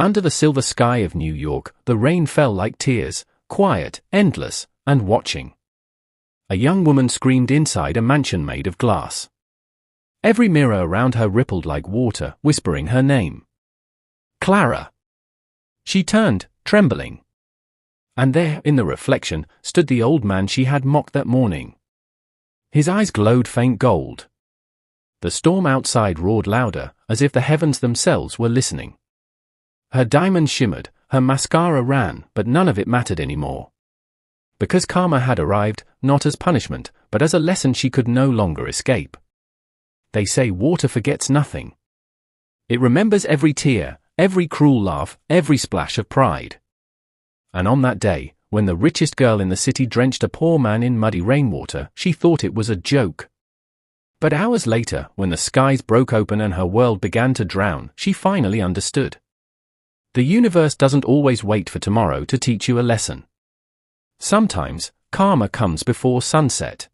Under the silver sky of New York, the rain fell like tears, quiet, endless, and watching. A young woman screamed inside a mansion made of glass. Every mirror around her rippled like water, whispering her name. Clara. She turned, trembling. And there, in the reflection, stood the old man she had mocked that morning. His eyes glowed faint gold. The storm outside roared louder, as if the heavens themselves were listening. Her diamonds shimmered, her mascara ran, but none of it mattered anymore. Because karma had arrived, not as punishment, but as a lesson she could no longer escape. They say water forgets nothing. It remembers every tear, every cruel laugh, every splash of pride. And on that day, when the richest girl in the city drenched a poor man in muddy rainwater, she thought it was a joke. But hours later, when the skies broke open and her world began to drown, she finally understood. The universe doesn't always wait for tomorrow to teach you a lesson. Sometimes, karma comes before sunset.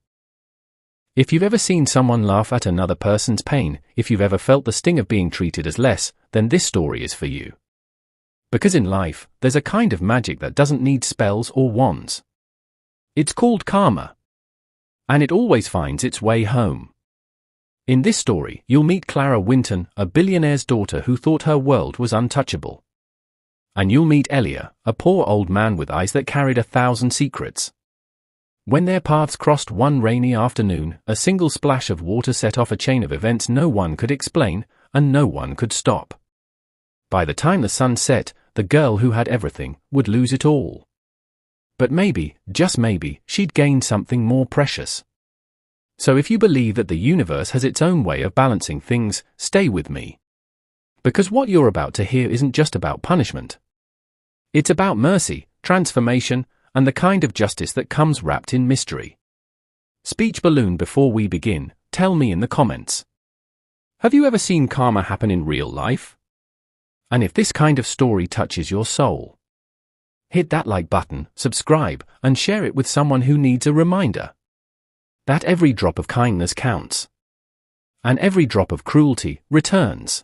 If you've ever seen someone laugh at another person's pain, if you've ever felt the sting of being treated as less, then this story is for you. Because in life, there's a kind of magic that doesn't need spells or wands. It's called karma. And it always finds its way home. In this story, you'll meet Clara Winton, a billionaire's daughter who thought her world was untouchable. And you'll meet Elia, a poor old man with eyes that carried 1,000 secrets. When their paths crossed one rainy afternoon, a single splash of water set off a chain of events no one could explain, and no one could stop. By the time the sun set, the girl who had everything would lose it all. But maybe, just maybe, she'd gain something more precious. So if you believe that the universe has its own way of balancing things, stay with me. Because what you're about to hear isn't just about punishment. It's about mercy, transformation, and the kind of justice that comes wrapped in mystery. Speech balloon before we begin, tell me in the comments. Have you ever seen karma happen in real life? And if this kind of story touches your soul, hit that like button, subscribe, and share it with someone who needs a reminder that every drop of kindness counts, and every drop of cruelty returns.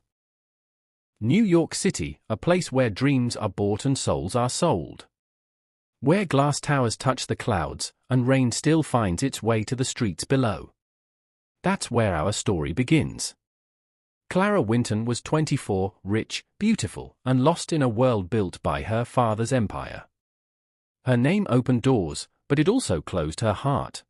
New York City, a place where dreams are bought and souls are sold. Where glass towers touch the clouds, and rain still finds its way to the streets below. That's where our story begins. Clara Winton was 24, rich, beautiful, and lost in a world built by her father's empire. Her name opened doors, but it also closed her heart.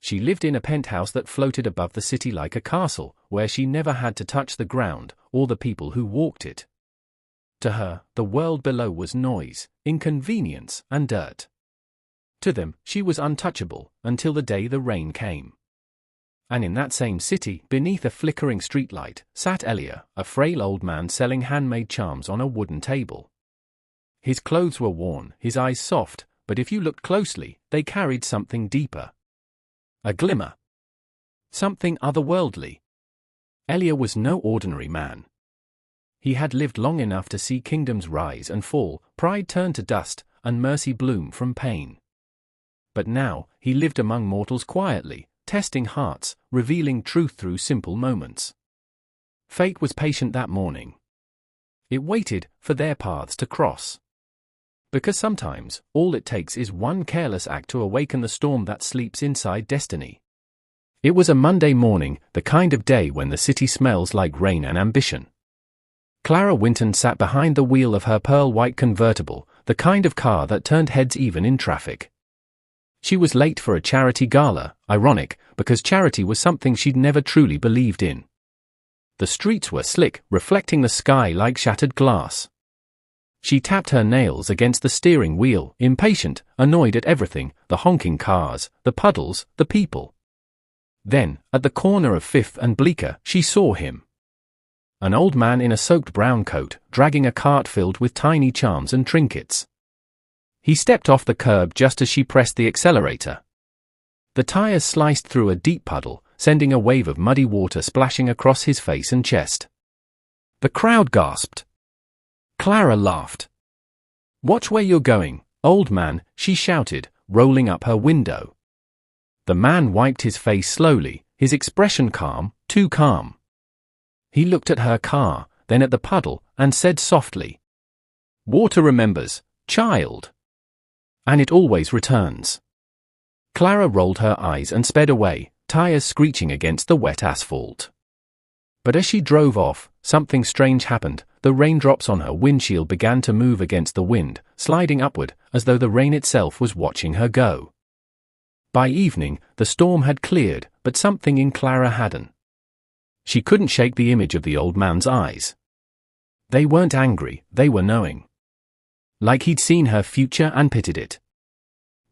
She lived in a penthouse that floated above the city like a castle, where she never had to touch the ground, or the people who walked it. To her, the world below was noise, inconvenience, and dirt. To them, she was untouchable, until the day the rain came. And in that same city, beneath a flickering streetlight, sat Elia, a frail old man selling handmade charms on a wooden table. His clothes were worn, his eyes soft, but if you looked closely, they carried something deeper. A glimmer. Something otherworldly. Elia was no ordinary man. He had lived long enough to see kingdoms rise and fall, pride turn to dust, and mercy bloom from pain. But now, he lived among mortals quietly, testing hearts, revealing truth through simple moments. Fate was patient that morning. It waited for their paths to cross. Because sometimes, all it takes is one careless act to awaken the storm that sleeps inside destiny. It was a Monday morning, the kind of day when the city smells like rain and ambition. Clara Winton sat behind the wheel of her pearl-white convertible, the kind of car that turned heads even in traffic. She was late for a charity gala, ironic, because charity was something she'd never truly believed in. The streets were slick, reflecting the sky like shattered glass. She tapped her nails against the steering wheel, impatient, annoyed at everything, the honking cars, the puddles, the people. Then, at the corner of 5th and Bleecker, she saw him. An old man in a soaked brown coat, dragging a cart filled with tiny charms and trinkets. He stepped off the curb just as she pressed the accelerator. The tires sliced through a deep puddle, sending a wave of muddy water splashing across his face and chest. The crowd gasped. Clara laughed. "Watch where you're going, old man," she shouted, rolling up her window. The man wiped his face slowly, his expression calm, too calm. He looked at her car, then at the puddle, and said softly, Water remembers, child. And it always returns. Clara rolled her eyes and sped away, tires screeching against the wet asphalt. But as she drove off, something strange happened. The raindrops on her windshield began to move against the wind, sliding upward, as though the rain itself was watching her go. By evening, the storm had cleared, but something in Clara hadn't. She couldn't shake the image of the old man's eyes. They weren't angry, they were knowing. Like he'd seen her future and pitied it.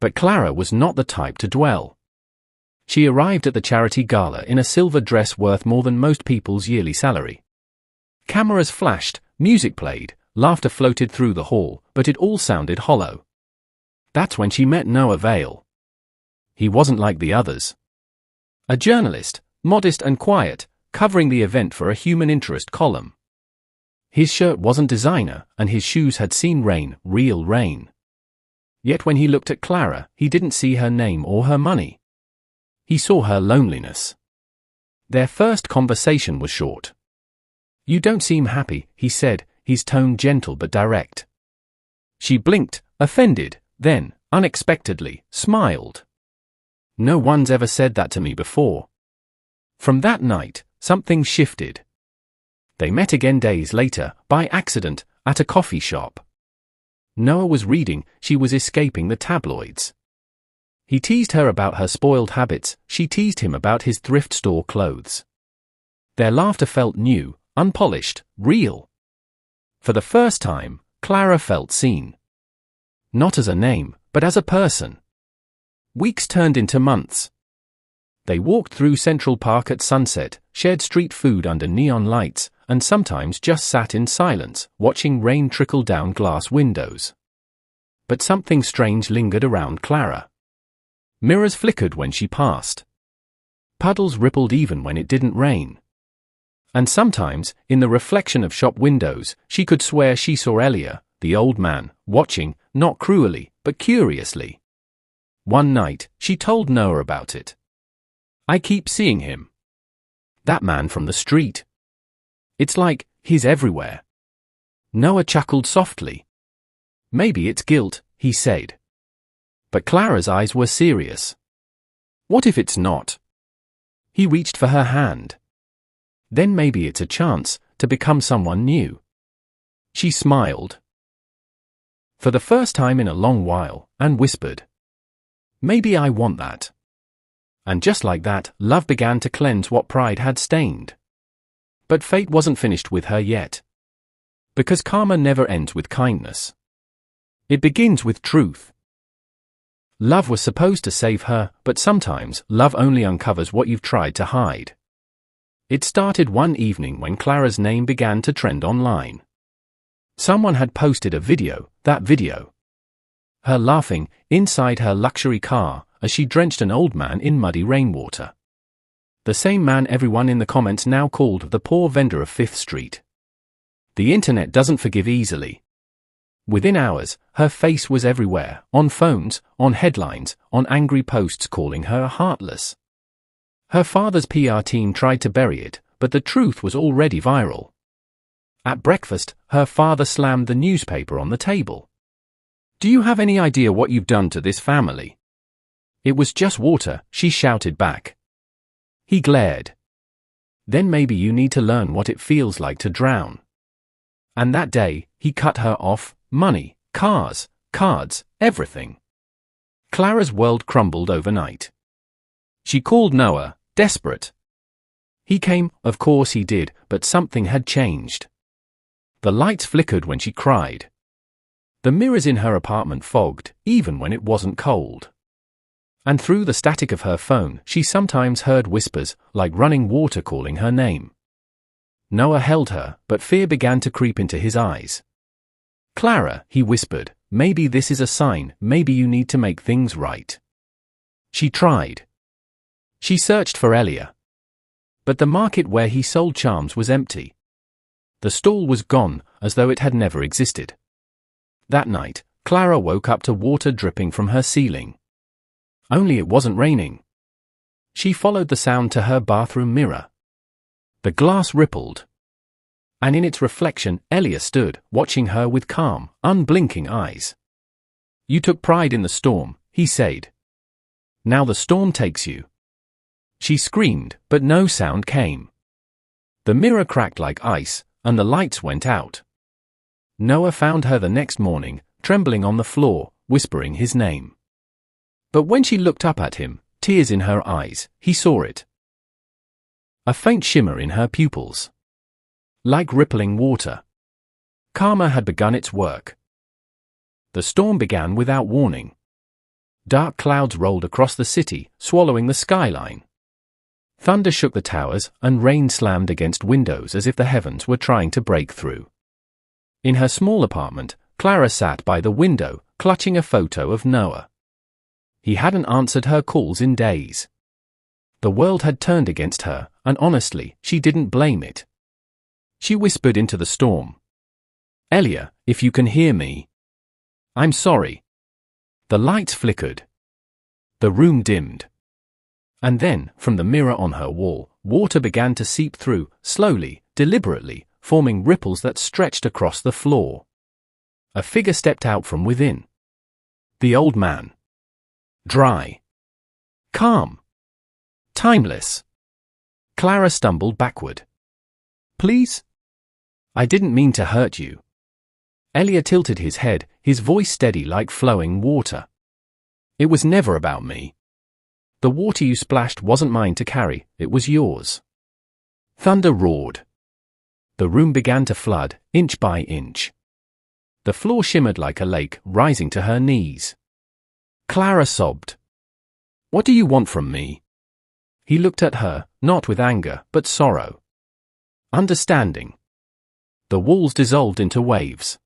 But Clara was not the type to dwell. She arrived at the charity gala in a silver dress worth more than most people's yearly salary. Cameras flashed, music played, laughter floated through the hall, but it all sounded hollow. That's when she met Noah Vale. He wasn't like the others. A journalist, modest and quiet, covering the event for a human interest column. His shirt wasn't designer, and his shoes had seen rain, real rain. Yet when he looked at Clara, he didn't see her name or her money. He saw her loneliness. Their first conversation was short. "You don't seem happy," he said, his tone gentle but direct. She blinked, offended, then, unexpectedly, smiled. "No one's ever said that to me before." From that night, something shifted. They met again days later, by accident, at a coffee shop. Noah was reading, she was escaping the tabloids. He teased her about her spoiled habits, she teased him about his thrift store clothes. Their laughter felt new, unpolished, real. For the first time, Clara felt seen. Not as a name, but as a person. Weeks turned into months. They walked through Central Park at sunset, shared street food under neon lights, and sometimes just sat in silence, watching rain trickle down glass windows. But something strange lingered around Clara. Mirrors flickered when she passed. Puddles rippled even when it didn't rain. And sometimes, in the reflection of shop windows, she could swear she saw Elia, the old man, watching, not cruelly, but curiously. One night, she told Noah about it. "I keep seeing him. That man from the street. It's like, he's everywhere." Noah chuckled softly. "Maybe it's guilt," he said. But Clara's eyes were serious. "What if it's not?" He reached for her hand. "Then maybe it's a chance to become someone new." She smiled. For the first time in a long while, and whispered, "Maybe I want that." And just like that, love began to cleanse what pride had stained. But fate wasn't finished with her yet. Because karma never ends with kindness. It begins with truth. Love was supposed to save her, but sometimes, love only uncovers what you've tried to hide. It started one evening when Clara's name began to trend online. Someone had posted a video, that video. Her laughing, inside her luxury car, as she drenched an old man in muddy rainwater. The same man everyone in the comments now called the poor vendor of Fifth Street. The internet doesn't forgive easily. Within hours, her face was everywhere, on phones, on headlines, on angry posts calling her heartless. Her father's PR team tried to bury it, but the truth was already viral. At breakfast, her father slammed the newspaper on the table. "Do you have any idea what you've done to this family?" "It was just water," she shouted back. He glared. "Then maybe you need to learn what it feels like to drown." And that day, he cut her off, money, cars, cards, everything. Clara's world crumbled overnight. She called Noah, desperate. He came, of course he did, but something had changed. The lights flickered when she cried. The mirrors in her apartment fogged, even when it wasn't cold. And through the static of her phone, she sometimes heard whispers, like running water calling her name. Noah held her, but fear began to creep into his eyes. "Clara," he whispered, "maybe this is a sign, maybe you need to make things right." She tried. She searched for Elia. But the market where he sold charms was empty. The stall was gone, as though it had never existed. That night, Clara woke up to water dripping from her ceiling. Only it wasn't raining. She followed the sound to her bathroom mirror. The glass rippled. and in its reflection, Elia stood, watching her with calm, unblinking eyes. "You took pride in the storm," he said. "Now the storm takes you." She screamed, but no sound came. The mirror cracked like ice, and the lights went out. Noah found her the next morning, trembling on the floor, whispering his name. But when she looked up at him, tears in her eyes, he saw it. A faint shimmer in her pupils. Like rippling water. Karma had begun its work. The storm began without warning. Dark clouds rolled across the city, swallowing the skyline. Thunder shook the towers, and rain slammed against windows as if the heavens were trying to break through. In her small apartment, Clara sat by the window, clutching a photo of Noah. He hadn't answered her calls in days. The world had turned against her, and honestly, she didn't blame it. She whispered into the storm. "Elia, if you can hear me. I'm sorry." The lights flickered. The room dimmed. And then, from the mirror on her wall, water began to seep through, slowly, deliberately, forming ripples that stretched across the floor. A figure stepped out from within. The old man. Dry. Calm. Timeless. Clara stumbled backward. "Please? I didn't mean to hurt you." Elia tilted his head, his voice steady like flowing water. "It was never about me. The water you splashed wasn't mine to carry, it was yours." Thunder roared. The room began to flood, inch by inch. The floor shimmered like a lake, rising to her knees. Clara sobbed. "What do you want from me?" He looked at her, not with anger, but sorrow. Understanding. The walls dissolved into waves.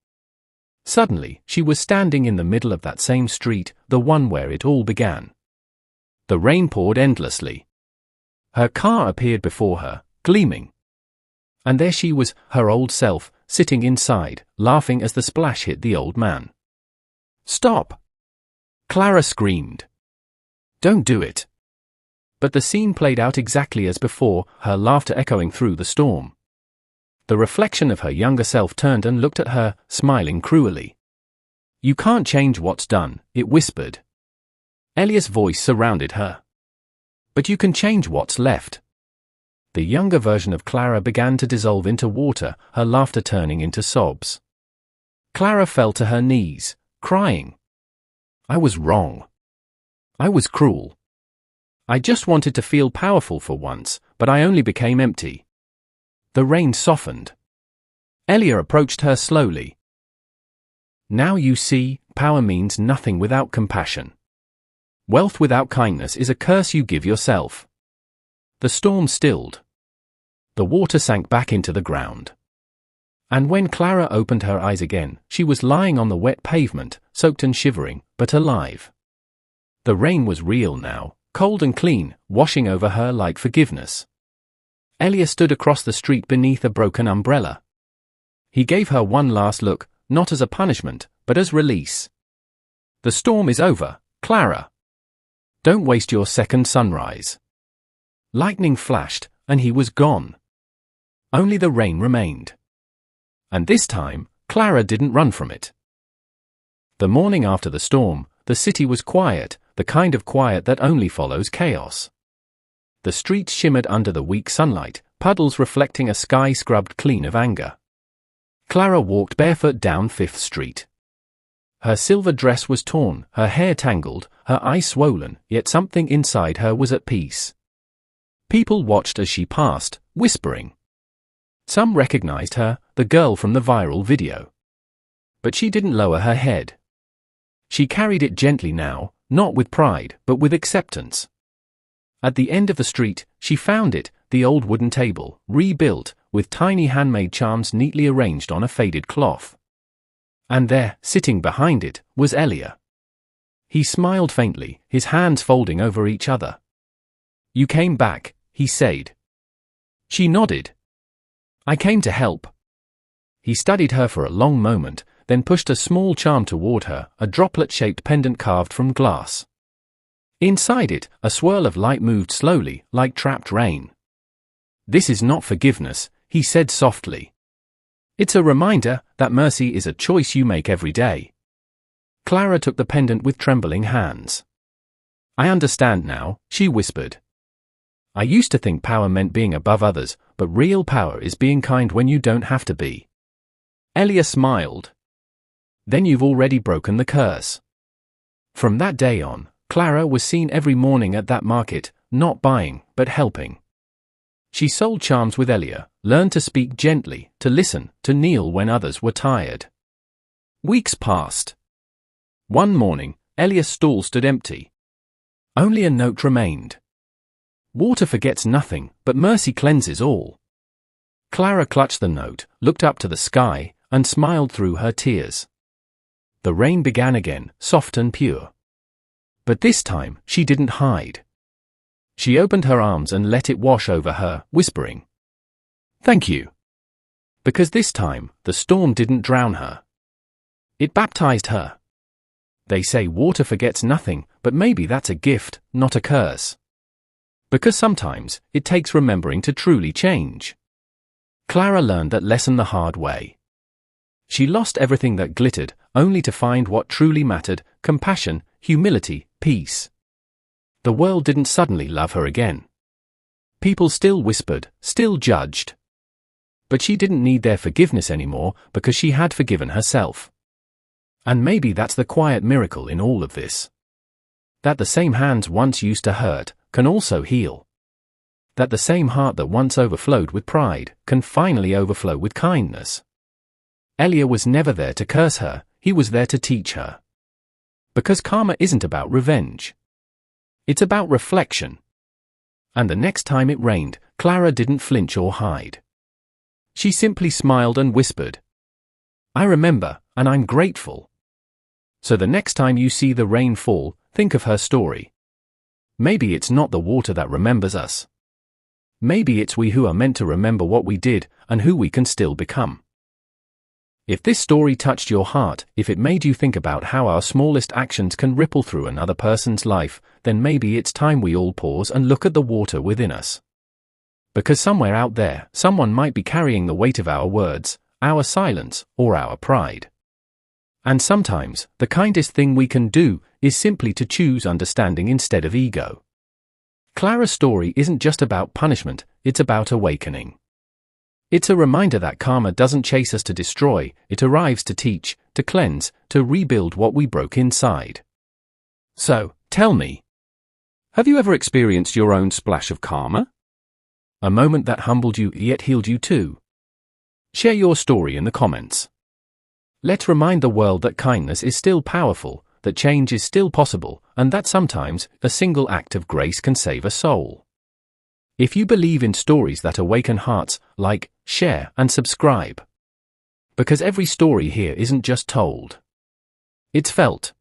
Suddenly, she was standing in the middle of that same street, the one where it all began. The rain poured endlessly. Her car appeared before her, gleaming. And there she was, her old self, sitting inside, laughing as the splash hit the old man. "Stop!" Clara screamed. "Don't do it." But the scene played out exactly as before, her laughter echoing through the storm. The reflection of her younger self turned and looked at her, smiling cruelly. "You can't change what's done," it whispered. Elia's voice surrounded her. "But you can change what's left." The younger version of Clara began to dissolve into water, her laughter turning into sobs. Clara fell to her knees, crying. "I was wrong. I was cruel. I just wanted to feel powerful for once, but I only became empty." The rain softened. Elia approached her slowly. "Now you see, power means nothing without compassion. Wealth without kindness is a curse you give yourself." The storm stilled. The water sank back into the ground. And when Clara opened her eyes again, she was lying on the wet pavement, soaked and shivering, but alive. The rain was real now, cold and clean, washing over her like forgiveness. Elia stood across the street beneath a broken umbrella. He gave her one last look, not as a punishment, but as release. "The storm is over, Clara. Don't waste your second sunrise." Lightning flashed, and he was gone. Only the rain remained. And this time, Clara didn't run from it. The morning after the storm, the city was quiet, the kind of quiet that only follows chaos. The streets shimmered under the weak sunlight, puddles reflecting a sky scrubbed clean of anger. Clara walked barefoot down 5th Street. Her silver dress was torn, her hair tangled, her eyes swollen, yet something inside her was at peace. People watched as she passed, whispering. Some recognized her, the girl from the viral video. But she didn't lower her head. She carried it gently now, not with pride, but with acceptance. At the end of the street, she found it, the old wooden table, rebuilt, with tiny handmade charms neatly arranged on a faded cloth. And there, sitting behind it, was Elia. He smiled faintly, his hands folding over each other. "You came back," he said. She nodded. "I came to help." He studied her for a long moment, then pushed a small charm toward her, a droplet-shaped pendant carved from glass. Inside it, a swirl of light moved slowly, like trapped rain. "This is not forgiveness," he said softly. It's a reminder that mercy is a choice you make every day. Clara took the pendant with trembling hands. I understand now, she whispered. I used to think power meant being above others, but real power is being kind when you don't have to be. Elia smiled. Then you've already broken the curse. From that day on, Clara was seen every morning at that market, not buying, but helping. She sold charms with Elia, learned to speak gently, to listen, to kneel when others were tired. Weeks passed. One morning, Elia's stall stood empty. Only a note remained. Water forgets nothing, but mercy cleanses all. Clara clutched the note, looked up to the sky, and smiled through her tears. The rain began again, soft and pure. But this time, she didn't hide. She opened her arms and let it wash over her, whispering, "Thank you." Because this time, the storm didn't drown her. It baptized her. They say water forgets nothing, but maybe that's a gift, not a curse. Because sometimes, it takes remembering to truly change. Clara learned that lesson the hard way. She lost everything that glittered, only to find what truly mattered: compassion, humility, peace. The world didn't suddenly love her again. People still whispered, still judged. But she didn't need their forgiveness anymore because she had forgiven herself. And maybe that's the quiet miracle in all of this. That the same hands once used to hurt can also heal. That the same heart that once overflowed with pride can finally overflow with kindness. Elia was never there to curse her, he was there to teach her. Because karma isn't about revenge. It's about reflection. And the next time it rained, Clara didn't flinch or hide. She simply smiled and whispered, "I remember, and I'm grateful." So the next time you see the rain fall, think of her story. Maybe it's not the water that remembers us. Maybe it's we who are meant to remember what we did and who we can still become. If this story touched your heart, if it made you think about how our smallest actions can ripple through another person's life, then maybe it's time we all pause and look at the water within us. Because somewhere out there, someone might be carrying the weight of our words, our silence, or our pride. And sometimes, the kindest thing we can do is simply to choose understanding instead of ego. Clara's story isn't just about punishment, it's about awakening. It's a reminder that karma doesn't chase us to destroy, it arrives to teach, to cleanse, to rebuild what we broke inside. So, tell me, have you ever experienced your own splash of karma? A moment that humbled you yet healed you too? Share your story in the comments. Let's remind the world that kindness is still powerful, that change is still possible, and that sometimes a single act of grace can save a soul. If you believe in stories that awaken hearts, like, share, and subscribe. Because every story here isn't just told. It's felt.